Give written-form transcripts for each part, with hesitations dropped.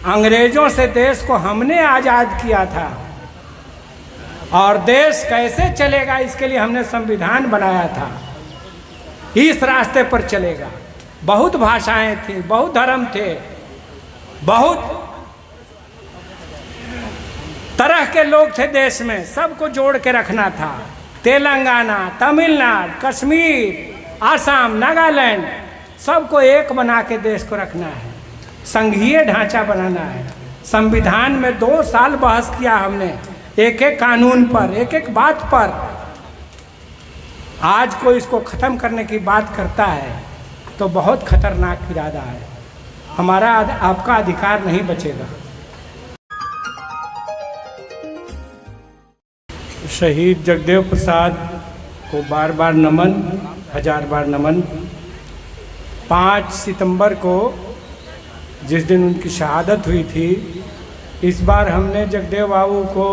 अंग्रेजों से देश को हमने आज़ाद किया था, और देश कैसे चलेगा इसके लिए हमने संविधान बनाया था। इस रास्ते पर चलेगा। बहुत भाषाएं थी, बहुत धर्म थे, बहुत तरह के लोग थे देश में, सबको जोड़ के रखना था। तेलंगाना, तमिलनाडु, कश्मीर, आसाम, नागालैंड, सबको एक बना के देश को रखना है, संघीय ढांचा बनाना है। संविधान में 2 साल बहस किया हमने, एक एक कानून पर, एक एक बात पर। आज कोई इसको ख़त्म करने की बात करता है तो बहुत खतरनाक इरादा है। हमारा आपका अधिकार नहीं बचेगा। शहीद जगदेव प्रसाद को बार बार नमन, 1000 बार नमन। 5 सितंबर को जिस दिन उनकी शहादत हुई थी, इस बार हमने जगदेव बाबू को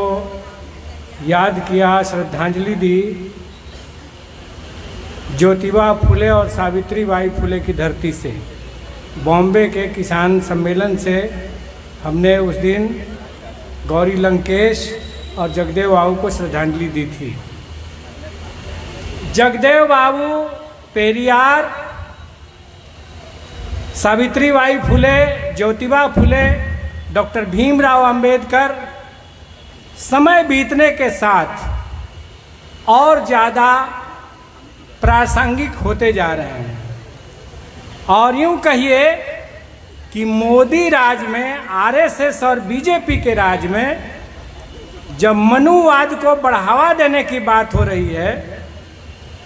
याद किया, श्रद्धांजलि दी। ज्योतिबा फुले और सावित्री बाई फुले की धरती से, बॉम्बे के किसान सम्मेलन से हमने उस दिन गौरी लंकेश और जगदेव बाबू को श्रद्धांजलि दी थी। जगदेव बाबू, पेरियार, सावित्री बाई फुले, ज्योतिबा फुले, डॉक्टर भीमराव अंबेडकर समय बीतने के साथ और ज़्यादा प्रासंगिक होते जा रहे हैं। और यूं कहिए कि मोदी राज में, आरएसएस और बीजेपी के राज में जब मनुवाद को बढ़ावा देने की बात हो रही है,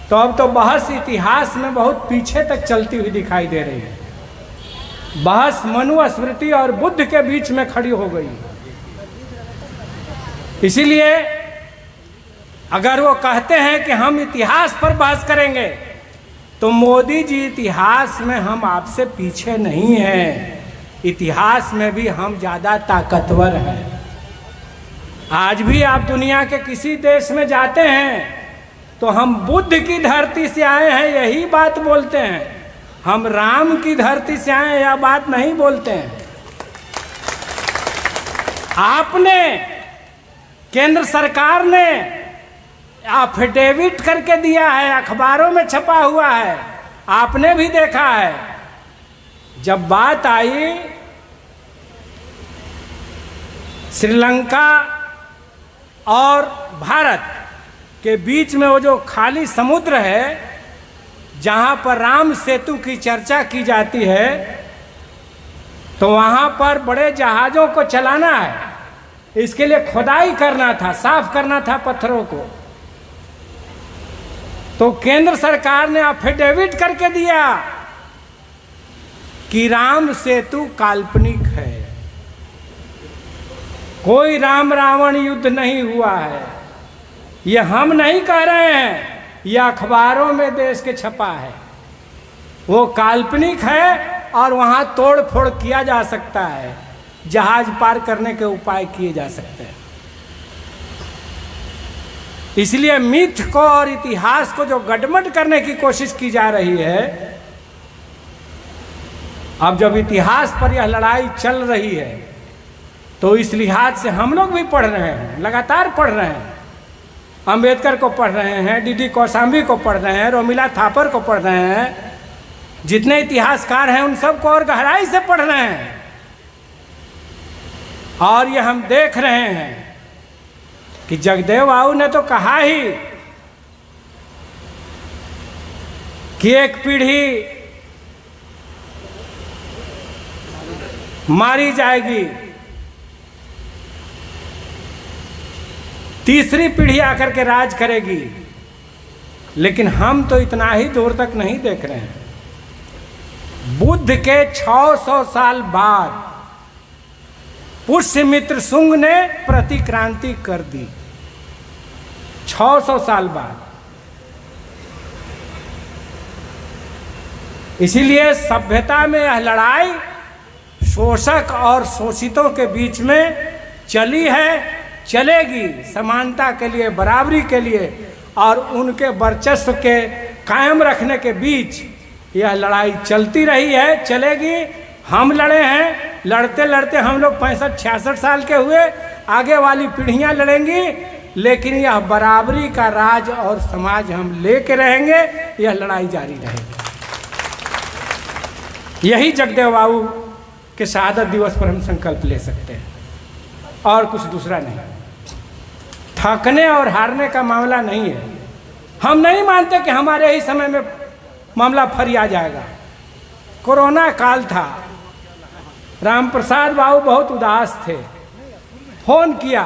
तो अब तो बहस इतिहास में बहुत पीछे तक चलती हुई दिखाई दे रही है। बहस मनुस्मृति और बुद्ध के बीच में खड़ी हो गई। इसीलिए अगर वो कहते हैं कि हम इतिहास पर बहस करेंगे, तो मोदी जी, इतिहास में हम आपसे पीछे नहीं हैं, इतिहास में भी हम ज़्यादा ताकतवर हैं। आज भी आप दुनिया के किसी देश में जाते हैं तो हम बुद्ध की धरती से आए हैं यही बात बोलते हैं, हम राम की धरती से आए हैं यह बात नहीं बोलते हैं। आपने, केंद्र सरकार ने एफिडेविट करके दिया है, अखबारों में छपा हुआ है, आपने भी देखा है। जब बात आई श्रीलंका और भारत के बीच में, वो जो खाली समुद्र है जहाँ पर राम सेतु की चर्चा की जाती है, तो वहाँ पर बड़े जहाज़ों को चलाना है, इसके लिए खुदाई करना था, साफ करना था पत्थरों को। तो केंद्र सरकार ने एफिडेविट करके दिया कि राम सेतु काल्पनिक है, कोई राम रावण युद्ध नहीं हुआ है। ये हम नहीं कह रहे हैं, यह अखबारों में देश के छपा है। वो काल्पनिक है और वहाँ तोड़ फोड़ किया जा सकता है, जहाज पार करने के उपाय किए जा सकते हैं। इसलिए मिथ को और इतिहास को जो गड़बड़ करने की कोशिश की जा रही है, अब जब इतिहास पर यह लड़ाई चल रही है, तो इस लिहाज से हम लोग भी पढ़ रहे हैं, लगातार पढ़ रहे हैं। अंबेडकर को पढ़ रहे हैं, डीडी कौशाम्बी को पढ़ रहे हैं, रोमिला थापर को पढ़ रहे हैं, जितने इतिहासकार हैं उन सबको और गहराई से पढ़ रहे हैं। और ये हम देख रहे हैं कि जगदेव बाबू ने तो कहा ही कि एक पीढ़ी मारी जाएगी, तीसरी पीढ़ी आकर के राज करेगी। लेकिन हम तो इतना ही दूर तक नहीं देख रहे हैं। बुद्ध के 600 साल बाद पुष्यमित्र शुंग ने प्रतिक्रांति कर दी, 600 साल बाद। इसीलिए सभ्यता में यह लड़ाई शोषक और शोषितों के बीच में चली है, चलेगी, समानता के लिए, बराबरी के लिए और उनके वर्चस्व के कायम रखने के बीच यह लड़ाई चलती रही है, चलेगी। हम लड़े हैं लड़ते लड़ते हम लोग 65-66 साल के हुए, आगे वाली पीढ़ियां लड़ेंगी, लेकिन यह बराबरी का राज और समाज हम लेके रहेंगे, यह लड़ाई जारी रहेगी। यही जगदेव बाबू के शहादत दिवस पर हम संकल्प ले सकते हैं, और कुछ दूसरा नहीं। थकने और हारने का मामला नहीं है। हम नहीं मानते कि हमारे ही समय में मामला फरिया जाएगा। कोरोना काल था, राम प्रसाद बाबू बहुत उदास थे, फोन किया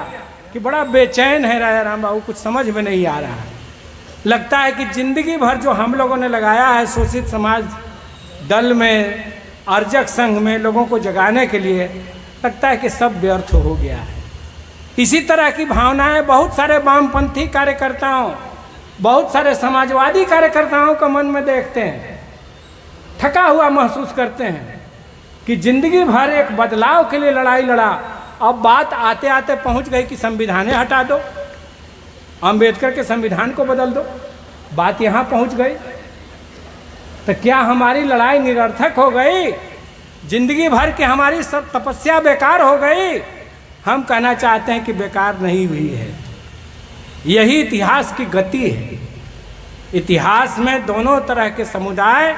कि बड़ा बेचैन है राजा राम बाबू, कुछ समझ में नहीं आ रहा है, लगता है कि जिंदगी भर जो हम लोगों ने लगाया है शोषित समाज दल में, अर्जक संघ में लोगों को जगाने के लिए, लगता है कि सब व्यर्थ हो गया है। इसी तरह की भावनाएं बहुत सारे वामपंथी कार्यकर्ताओं, बहुत सारे समाजवादी कार्यकर्ताओं को मन में देखते हैं, थका हुआ महसूस करते हैं कि जिंदगी भर एक बदलाव के लिए लड़ाई लड़ा, अब बात आते आते पहुंच गई कि संविधान हटा दो, अंबेडकर के संविधान को बदल दो, बात यहां पहुंच गई। तो क्या हमारी लड़ाई निरर्थक हो गई? जिंदगी भर की हमारी सब तपस्या बेकार हो गई? हम कहना चाहते हैं कि बेकार नहीं हुई है। यही इतिहास की गति है। इतिहास में दोनों तरह के समुदाय,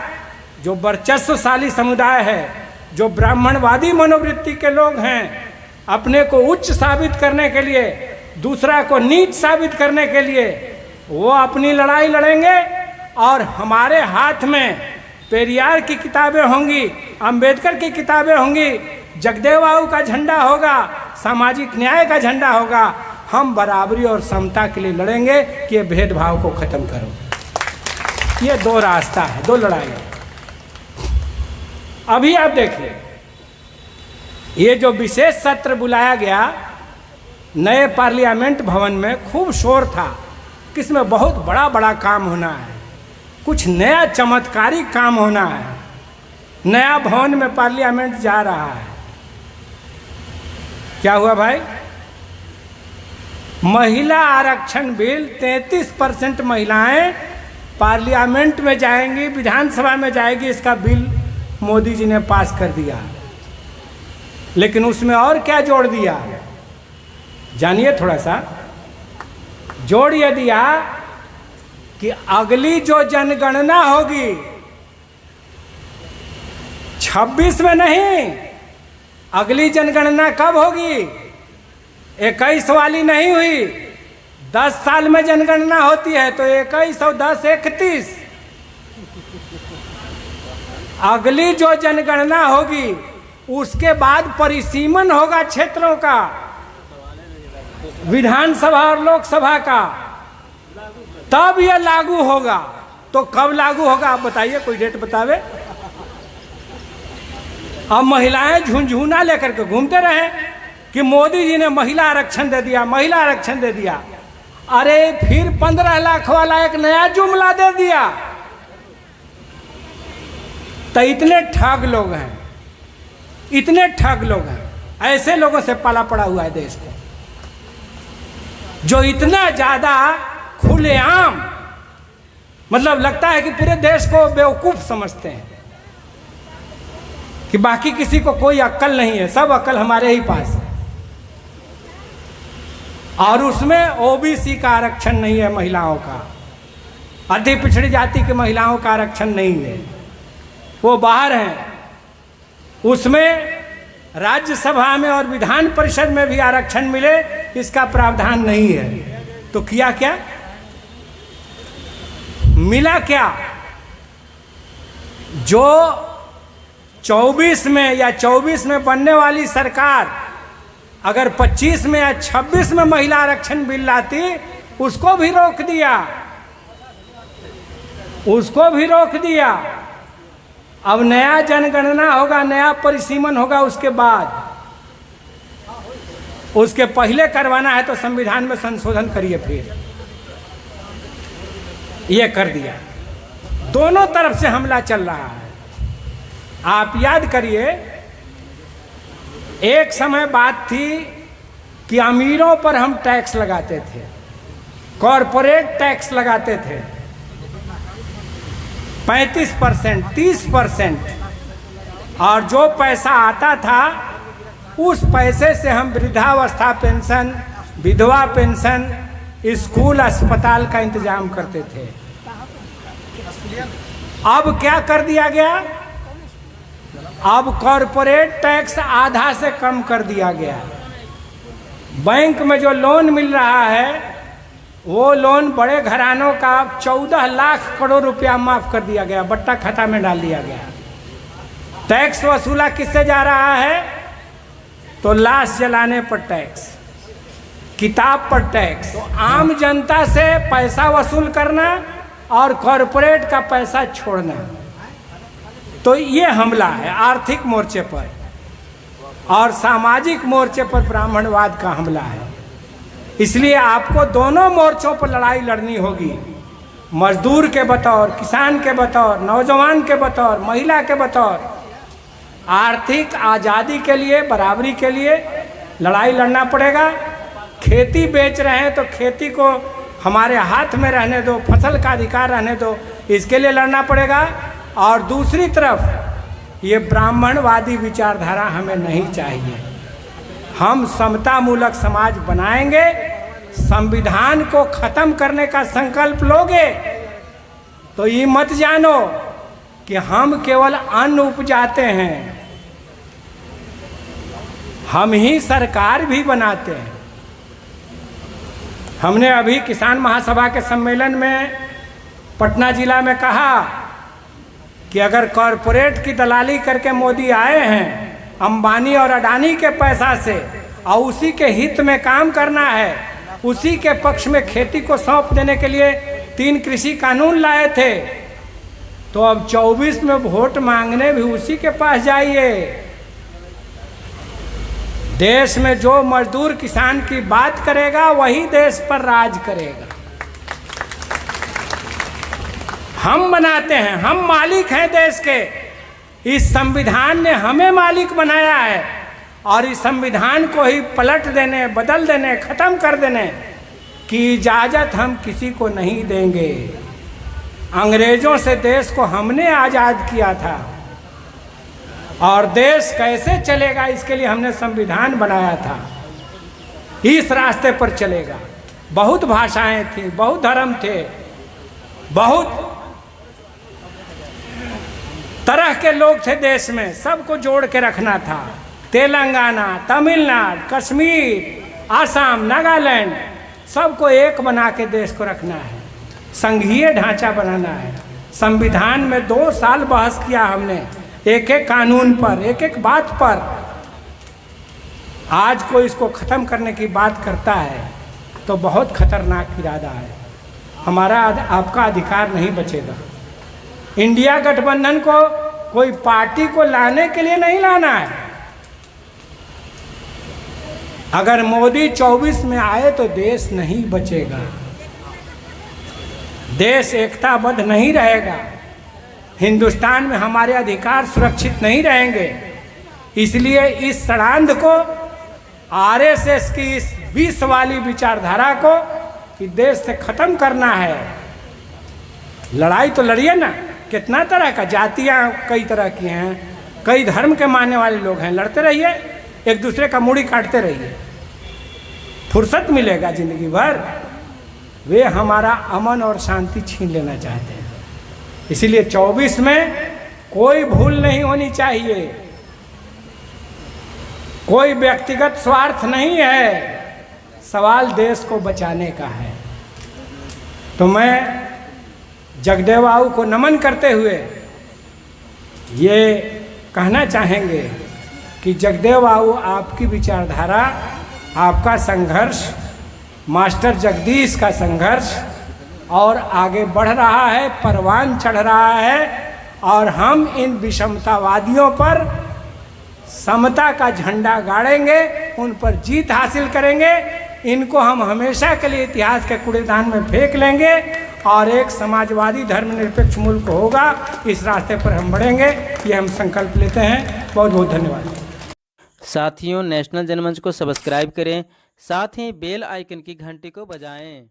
जो वर्चस्वशाली समुदाय है, जो ब्राह्मणवादी मनोवृत्ति के लोग हैं, अपने को उच्च साबित करने के लिए, दूसरा को नीच साबित करने के लिए वो अपनी लड़ाई लड़ेंगे, और हमारे हाथ में पेरियार की किताबें होंगी, अंबेडकर की किताबें होंगी, जगदेव बाबू का झंडा होगा, सामाजिक न्याय का झंडा होगा। हम बराबरी और समता के लिए लड़ेंगे कि ये भेदभाव को खत्म करो। ये दो रास्ता है, दो लड़ाई है। अभी आप देखिए, ये जो विशेष सत्र बुलाया गया नए पार्लियामेंट भवन में, खूब शोर था कि इसमें बहुत बड़ा बड़ा काम होना है, कुछ नया चमत्कारी काम होना है, नया भवन में पार्लियामेंट जा रहा है। क्या हुआ भाई? महिला आरक्षण बिल, 33% महिलाएं पार्लियामेंट में जाएंगी, विधानसभा में जाएगी, इसका बिल मोदी जी ने पास कर दिया। लेकिन उसमें और क्या जोड़ दिया जानिए, थोड़ा सा जोड़ ये दिया कि अगली जो जनगणना होगी 26 में नहीं, अगली जनगणना कब होगी? 21 वाली नहीं हुई, 10 साल में जनगणना होती है, तो 21 और 10 31। अगली जो जनगणना होगी उसके बाद परिसीमन होगा क्षेत्रों का, विधानसभा और लोकसभा का, तब यह लागू होगा। तो कब लागू होगा आप बताइए, कोई डेट बतावे। अब महिलाएं झुंझुना लेकर के घूमते रहे कि मोदी जी ने महिला आरक्षण दे दिया, महिला आरक्षण दे दिया। अरे फिर 15 लाख वाला एक नया जुमला दे दिया। तो इतने ठग लोग हैं, इतने ठग लोग हैं, ऐसे लोगों से पाला पड़ा हुआ है देश को, जो इतना ज्यादा खुलेआम, मतलब लगता है कि पूरे देश को बेवकूफ समझते हैं कि बाकी किसी को कोई अक्ल नहीं है, सब अक्ल हमारे ही पास है। और उसमें ओबीसी का आरक्षण नहीं है, महिलाओं का, अति पिछड़ी जाति की महिलाओं का आरक्षण नहीं है, वो बाहर हैं। उसमें राज्यसभा में और विधान परिषद में भी आरक्षण मिले, इसका प्रावधान नहीं है। तो किया क्या? मिला क्या? जो 24 में या 24 में बनने वाली सरकार अगर 25 में या 26 में महिला आरक्षण बिल लाती, उसको भी रोक दिया, उसको भी रोक दिया। अब नया जनगणना होगा, नया परिसीमन होगा, उसके बाद, उसके पहले करवाना है तो संविधान में संशोधन करिए। फिर ये कर दिया। दोनों तरफ से हमला चल रहा है। आप याद करिए, एक समय बात थी कि अमीरों पर हम टैक्स लगाते थे, कॉरपोरेट टैक्स लगाते थे 35%, 30%। और जो पैसा आता था उस पैसे से हम वृद्धावस्था पेंशन, विधवा पेंशन, स्कूल अस्पताल का इंतजाम करते थे। अब क्या कर दिया गया? अब कॉरपोरेट टैक्स आधा से कम कर दिया गया। बैंक में जो लोन मिल रहा है वो लोन बड़े घरानों का 14 लाख करोड़ रुपया माफ कर दिया गया, बट्टा खाता में डाल दिया गया। टैक्स वसूला किससे जा रहा है? तो लाश जलाने पर टैक्स, किताब पर टैक्स। तो आम जनता से पैसा वसूल करना और कॉरपोरेट का पैसा छोड़ना, तो ये हमला है आर्थिक मोर्चे पर। और सामाजिक मोर्चे पर ब्राह्मणवाद का हमला है। इसलिए आपको दोनों मोर्चों पर लड़ाई लड़नी होगी, मजदूर के बतौर, किसान के बतौर, नौजवान के बतौर, महिला के बतौर। आर्थिक आज़ादी के लिए, बराबरी के लिए लड़ाई लड़ना पड़ेगा। खेती बेच रहे हैं तो खेती को हमारे हाथ में रहने दो, फसल का अधिकार रहने दो, इसके लिए लड़ना पड़ेगा। और दूसरी तरफ ये ब्राह्मणवादी विचारधारा हमें नहीं चाहिए। हम समता मूलक समाज बनाएंगे। संविधान को खत्म करने का संकल्प लोगे तो ये मत जानो कि हम केवल अन्न उपजाते हैं, हम ही सरकार भी बनाते हैं। हमने अभी किसान महासभा के सम्मेलन में पटना जिला में कहा कि अगर कॉरपोरेट की दलाली करके मोदी आए हैं अंबानी और अडानी के पैसा से और उसी के हित में काम करना है, उसी के पक्ष में खेती को सौंप देने के लिए 3 कृषि कानून लाए थे, तो अब 24 में वोट मांगने भी उसी के पास जाइए। देश में जो मजदूर किसान की बात करेगा वही देश पर राज करेगा। हम बनाते हैं, हम मालिक हैं देश के। इस संविधान ने हमें मालिक बनाया है और इस संविधान को ही पलट देने, बदल देने, खत्म कर देने की इजाजत हम किसी को नहीं देंगे। अंग्रेजों से देश को हमने आज़ाद किया था और देश कैसे चलेगा इसके लिए हमने संविधान बनाया था। इस रास्ते पर चलेगा। बहुत भाषाएं थी, बहुत धर्म थे, बहुत तरह के लोग थे देश में, सबको जोड़ के रखना था। तेलंगाना, तमिलनाडु, कश्मीर, आसाम, नागालैंड, सबको एक बना के देश को रखना है, संघीय ढांचा बनाना है। संविधान में 2 साल बहस किया हमने, एक एक कानून पर, एक एक बात पर। आज कोई इसको ख़त्म करने की बात करता है तो बहुत खतरनाक इरादा है। हमारा आपका अधिकार नहीं बचेगा। इंडिया गठबंधन को कोई पार्टी को लाने के लिए नहीं लाना है। अगर मोदी 24 में आए तो देश नहीं बचेगा, देश एकताबद्ध नहीं रहेगा, हिंदुस्तान में हमारे अधिकार सुरक्षित नहीं रहेंगे। इसलिए इस षड्यंत्र को, आरएसएस की इस विष वाली विचारधारा को कि देश से खत्म करना है। लड़ाई तो लड़िए ना। कितना तरह का जातियां कई तरह की हैं, कई धर्म के मानने वाले लोग हैं, लड़ते रहिए, एक दूसरे का मूड़ी काटते रहिए, फुर्सत मिलेगा जिंदगी भर। वे हमारा अमन और शांति छीन लेना चाहते हैं। इसीलिए 24 में कोई भूल नहीं होनी चाहिए, कोई व्यक्तिगत स्वार्थ नहीं है, सवाल देश को बचाने का है। तो मैं जगदेव बाबू को नमन करते हुए ये कहना चाहेंगे कि जगदेव बाबू, आपकी विचारधारा, आपका संघर्ष, मास्टर जगदीश का संघर्ष और आगे बढ़ रहा है, परवान चढ़ रहा है। और हम इन विषमतावादियों पर समता का झंडा गाड़ेंगे, उन पर जीत हासिल करेंगे। इनको हम हमेशा के लिए इतिहास के कूड़ेदान में फेंक लेंगे और एक समाजवादी धर्मनिरपेक्ष मुल्क होगा। इस रास्ते पर हम बढ़ेंगे, ये हम संकल्प लेते हैं। बहुत बहुत धन्यवाद। साथियों, नेशनल जनमंच को सब्सक्राइब करें, साथ ही बेल आइकन की घंटी को बजाएं।